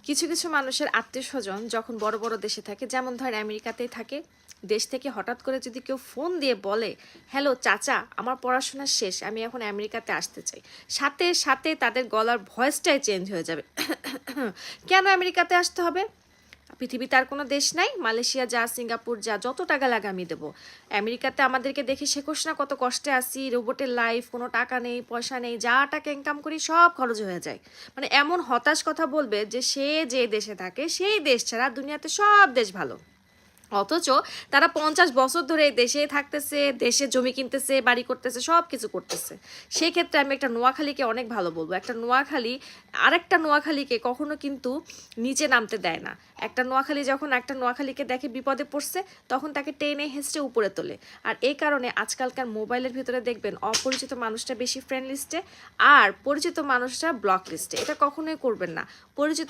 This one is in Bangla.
কিছু কিছু মানুষের আত্মীয়স্বজন যখন বড় বড় দেশে থাকে, যেমন ধরেন আমেরিকাতেই থাকে, দেশ থেকে হঠাৎ করে যদি কেউ ফোন দিয়ে বলে, হ্যালো চাচা, আমার পড়াশোনা শেষ, আমি এখন আমেরিকাতে আসতে চাই, সাথে সাথে তাদের গলার ভয়েসটাই চেঞ্জ হয়ে যাবে। কেন আমেরিকাতে আসতে হবে? পৃথিবীতে আর কোনো দেশ নাই? মালয়েশিয়া যা, সিঙ্গাপুর যা, যত টাকা লাগে আমি দেবো। আমেরিকাতে আমাদেরকে দেখে শেখোস না কত কষ্টে আসি, রোবটের লাইফ, কোনো টাকা নেই, পয়সা নেই, যা টাকা ইনকাম করি সব খরচ হয়ে যায়। মানে এমন হতাশ কথা বলবে যে সে যে দেশে থাকে সেই দেশ ছাড়া দুনিয়াতে সব দেশ ভালো। অথচ তারা 50 বছর ধরে এই দেশেই থাকতেছে, দেশে জমি কিনতেছে, বাড়ি করতেছে, সব কিছু করতেছে। সেই ক্ষেত্রে আমি একটা নোয়াখালীকে অনেক ভালো বলবো। একটা নোয়াখালী আরেকটা নোয়াখালীকে কখনো কিন্তু নিচে নামতে দেয় না। একটা নোয়াখালী যখন একটা নোয়াখালীকে দেখে বিপদে পড়ছে, তখন তাকে টেনে হেঁচড়ে উপরে তোলে। আর এই কারণে আজকালকার মোবাইলের ভিতরে দেখবেন অপরিচিত মানুষটা বেশি ফ্রেন্ড লিস্টে, আর পরিচিত মানুষটা ব্লক লিস্টে। এটা কখনোই করবেন না। পরিচিত